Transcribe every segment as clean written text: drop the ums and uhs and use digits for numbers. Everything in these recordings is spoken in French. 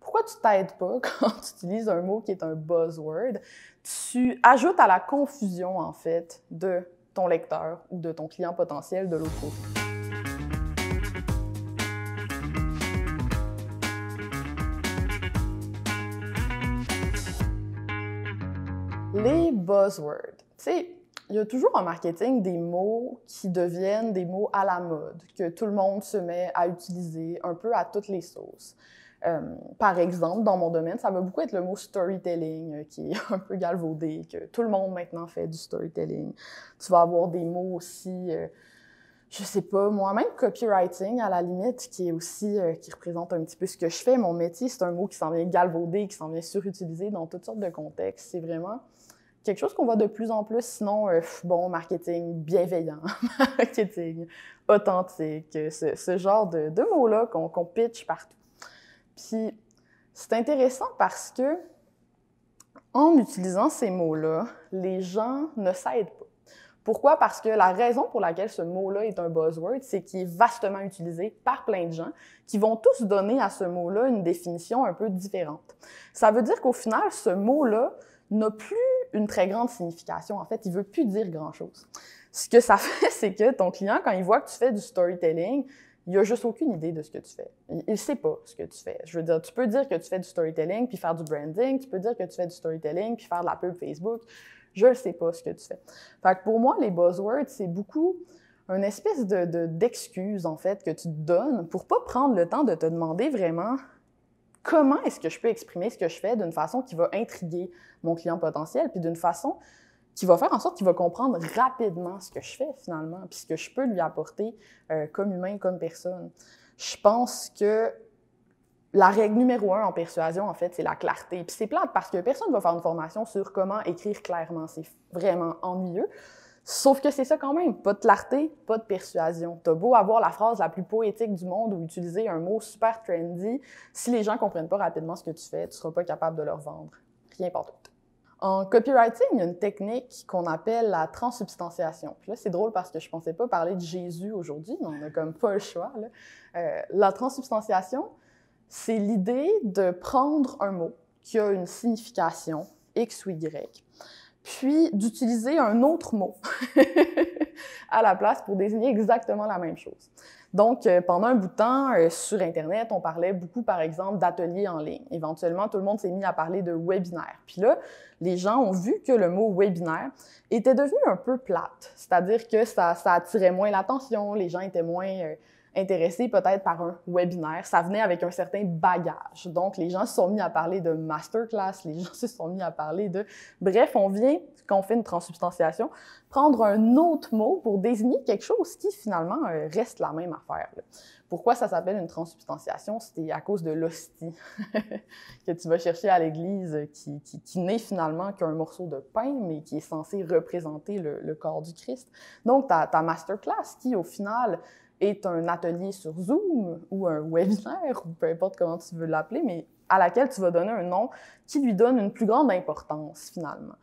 pourquoi tu t'aides pas quand tu utilises un mot qui est un buzzword? Tu ajoutes à la confusion, en fait, de ton lecteur ou de ton client potentiel de l'autre côté. Les buzzwords. Tu sais, il y a toujours en marketing des mots qui deviennent des mots à la mode, que tout le monde se met à utiliser un peu à toutes les sauces. Par exemple, dans mon domaine, ça va beaucoup être le mot storytelling, qui est un peu galvaudé, que tout le monde maintenant fait du storytelling. Tu vas avoir des mots aussi, je sais pas, moi-même copywriting à la limite, qui est aussi, qui représente un petit peu ce que je fais. Mon métier, c'est un mot qui s'en vient galvaudé, qui s'en vient surutilisé dans toutes sortes de contextes. C'est vraiment quelque chose qu'on voit de plus en plus, sinon, marketing bienveillant, marketing authentique, ce genre de mots-là qu'on pitch partout. Puis, c'est intéressant parce que, en utilisant ces mots-là, les gens ne s'aident pas. Pourquoi? Parce que la raison pour laquelle ce mot-là est un buzzword, c'est qu'il est vastement utilisé par plein de gens qui vont tous donner à ce mot-là une définition un peu différente. Ça veut dire qu'au final, ce mot-là n'a plus une très grande signification. En fait, il veut plus dire grand-chose. Ce que ça fait, c'est que ton client, quand il voit que tu fais du storytelling, il a juste aucune idée de ce que tu fais. Il sait pas ce que tu fais. Je veux dire, tu peux dire que tu fais du storytelling puis faire du branding, tu peux dire que tu fais du storytelling puis faire de la pub Facebook. Je ne sais pas ce que tu fais. Fait que pour moi, les buzzwords, c'est beaucoup une espèce d'excuse, en fait, que tu te donnes pour pas prendre le temps de te demander vraiment comment est-ce que je peux exprimer ce que je fais d'une façon qui va intriguer mon client potentiel, puis d'une façon qui va faire en sorte qu'il va comprendre rapidement ce que je fais, finalement, puis ce que je peux lui apporter comme humain, comme personne. Je pense que la règle numéro 1 en persuasion, en fait, c'est la clarté. Puis c'est plate parce que personne ne va faire une formation sur comment écrire clairement. C'est vraiment ennuyeux. Sauf que c'est ça quand même. Pas de clarté, pas de persuasion. T'as beau avoir la phrase la plus poétique du monde ou utiliser un mot super trendy, si les gens ne comprennent pas rapidement ce que tu fais, tu ne seras pas capable de leur vendre. Rien pas tout. En copywriting, il y a une technique qu'on appelle la transsubstantiation. Puis là, c'est drôle parce que je pensais pas parler de Jésus aujourd'hui, mais on n'a comme pas le choix, là. La transsubstantiation, c'est l'idée de prendre un mot qui a une signification X ou Y, puis d'utiliser un autre mot à la place pour désigner exactement la même chose. Donc, pendant un bout de temps, sur Internet, on parlait beaucoup, par exemple, d'ateliers en ligne. Éventuellement, tout le monde s'est mis à parler de webinaire. Puis là, les gens ont vu que le mot webinaire était devenu un peu plate. C'est-à-dire que ça attirait moins l'attention, les gens étaient moins intéressés peut-être par un webinaire. Ça venait avec un certain bagage. Donc, les gens se sont mis à parler de masterclass, les gens se sont mis à parler de... Bref, on vient, quand on fait une transsubstantiation, prendre un autre mot pour désigner quelque chose qui, finalement, reste la même affaire, là. Pourquoi ça s'appelle une transsubstantiation? C'est à cause de l'hostie que tu vas chercher à l'église, qui n'est finalement qu'un morceau de pain, mais qui est censé représenter le corps du Christ. Donc, ta masterclass qui, au final, est un atelier sur Zoom ou un webinaire, ou peu importe comment tu veux l'appeler, mais à laquelle tu vas donner un nom qui lui donne une plus grande importance, finalement.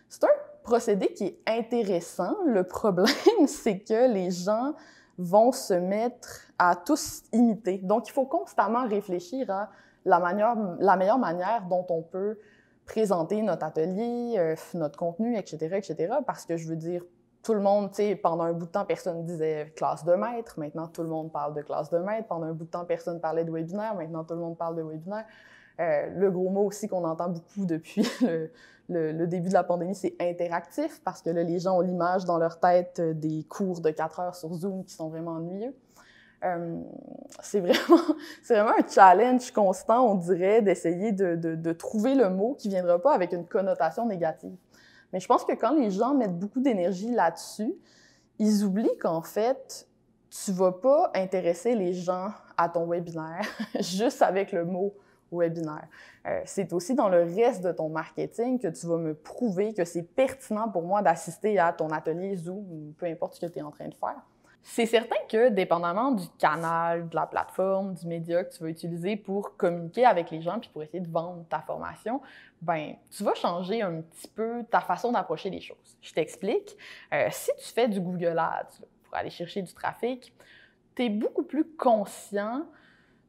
C'est un procédé qui est intéressant. Le problème, c'est que les gens vont se mettre à tous imiter. Donc, il faut constamment réfléchir à la meilleure manière dont on peut présenter notre atelier, notre contenu, etc., etc., parce que je veux dire, tout le monde, tu sais, pendant un bout de temps, personne disait classe de maître. Maintenant, tout le monde parle de classe de maître. Pendant un bout de temps, personne parlait de webinaire. Maintenant, tout le monde parle de webinaire. Le gros mot aussi qu'on entend beaucoup depuis le début de la pandémie, c'est interactif, parce que là, les gens ont l'image dans leur tête des cours de 4 heures sur Zoom qui sont vraiment ennuyeux. C'est vraiment un challenge constant, on dirait, d'essayer de trouver le mot qui ne viendra pas avec une connotation négative. Mais je pense que quand les gens mettent beaucoup d'énergie là-dessus, ils oublient qu'en fait, tu ne vas pas intéresser les gens à ton webinaire juste avec le mot webinaire. C'est aussi dans le reste de ton marketing que tu vas me prouver que c'est pertinent pour moi d'assister à ton atelier Zoom ou peu importe ce que tu es en train de faire. C'est certain que, dépendamment du canal, de la plateforme, du média que tu vas utiliser pour communiquer avec les gens puis pour essayer de vendre ta formation, ben, tu vas changer un petit peu ta façon d'approcher les choses. Je t'explique. Si tu fais du Google Ads là, pour aller chercher du trafic, tu es beaucoup plus conscient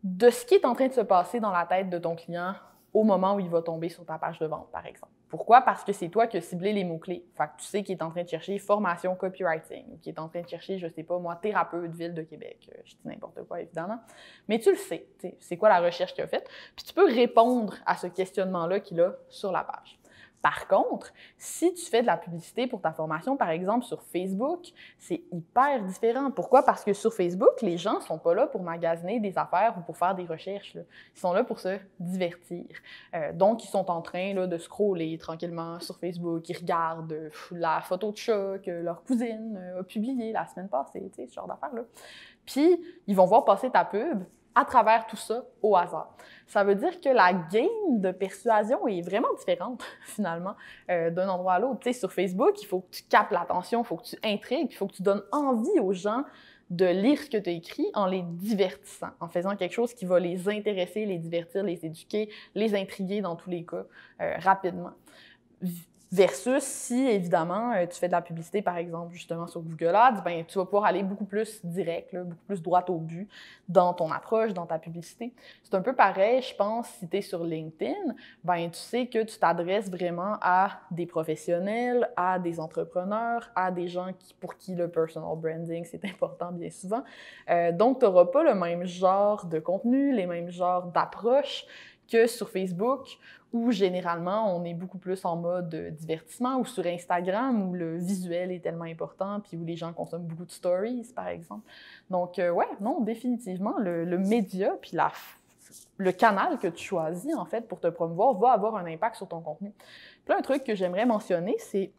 de ce qui est en train de se passer dans la tête de ton client au moment où il va tomber sur ta page de vente, par exemple. Pourquoi? Parce que c'est toi qui as ciblé les mots-clés. Fait que tu sais qu'il est en train de chercher formation copywriting, ou qu'il est en train de chercher, je sais pas moi, thérapeute Ville de Québec. Je dis n'importe quoi, évidemment. Mais tu le sais, c'est quoi la recherche qu'il a faite. Puis tu peux répondre à ce questionnement-là qu'il a sur la page. Par contre, si tu fais de la publicité pour ta formation, par exemple, sur Facebook, c'est hyper différent. Pourquoi? Parce que sur Facebook, les gens ne sont pas là pour magasiner des affaires ou pour faire des recherches, là. Ils sont là pour se divertir. Donc, ils sont en train là, de scroller tranquillement sur Facebook. Ils regardent la photo de chat que leur cousine a publiée la semaine passée, ce genre d'affaires-là. Puis, ils vont voir passer ta pub à travers tout ça au hasard. Ça veut dire que la game de persuasion est vraiment différente, finalement, d'un endroit à l'autre. Tu sais, sur Facebook, il faut que tu captes l'attention, il faut que tu intrigues, il faut que tu donnes envie aux gens de lire ce que tu as écrit en les divertissant, en faisant quelque chose qui va les intéresser, les divertir, les éduquer, les intriguer dans tous les cas, rapidement. Versus si, évidemment, tu fais de la publicité, par exemple, justement sur Google Ads, ben, tu vas pouvoir aller beaucoup plus direct, là, beaucoup plus droit au but dans ton approche, dans ta publicité. C'est un peu pareil, je pense, si tu es sur LinkedIn, ben, tu sais que tu t'adresses vraiment à des professionnels, à des entrepreneurs, à des gens pour qui le personal branding, c'est important bien souvent. Donc, tu n'auras pas le même genre de contenu, les mêmes genres d'approche que sur Facebook, où généralement, on est beaucoup plus en mode divertissement, ou sur Instagram, où le visuel est tellement important, puis où les gens consomment beaucoup de stories, par exemple. Donc, ouais, non, définitivement, le média, puis le canal que tu choisis, en fait, pour te promouvoir, va avoir un impact sur ton contenu. Puis là, un truc que j'aimerais mentionner, c'est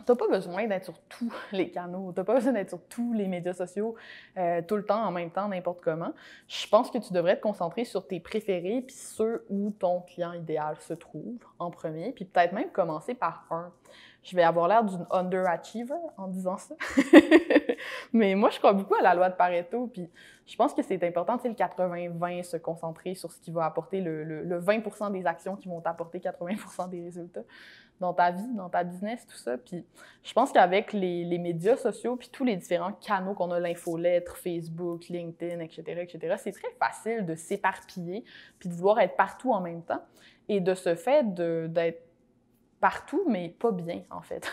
t'as pas besoin d'être sur tous les canaux, t'as pas besoin d'être sur tous les médias sociaux tout le temps, en même temps, n'importe comment. Je pense que tu devrais te concentrer sur tes préférés puis ceux où ton client idéal se trouve en premier, puis peut-être même commencer par un. Je vais avoir l'air d'une underachiever en disant ça. Mais moi, je crois beaucoup à la loi de Pareto, puis je pense que c'est important, tu sais, le 80-20, se concentrer sur ce qui va apporter le 20% des actions qui vont t'apporter 80% des résultats dans ta vie, dans ta business, tout ça. Puis je pense qu'avec les médias sociaux, puis tous les différents canaux qu'on a, l'infolettre, Facebook, LinkedIn, etc., c'est très facile de s'éparpiller, puis de vouloir être partout en même temps, et de ce fait d'être partout, mais pas bien, en fait.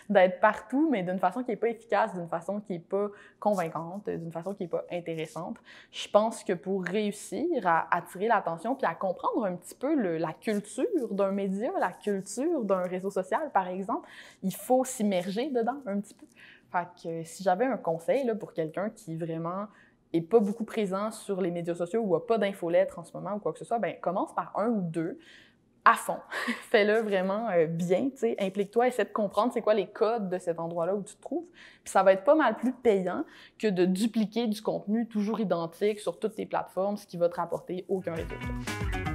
D'être partout, mais d'une façon qui n'est pas efficace, d'une façon qui n'est pas convaincante, d'une façon qui n'est pas intéressante. Je pense que pour réussir à attirer l'attention puis à comprendre un petit peu la culture d'un média, la culture d'un réseau social, par exemple, il faut s'immerger dedans un petit peu. Fait que si j'avais un conseil là, pour quelqu'un qui vraiment est pas beaucoup présent sur les médias sociaux ou a pas d'infolettre en ce moment ou quoi que ce soit, ben commence par un ou deux, à fond. Fais-le vraiment bien, tu sais, implique-toi, essaie de comprendre c'est quoi les codes de cet endroit-là où tu te trouves. Puis ça va être pas mal plus payant que de dupliquer du contenu toujours identique sur toutes tes plateformes, ce qui va te rapporter aucun résultat.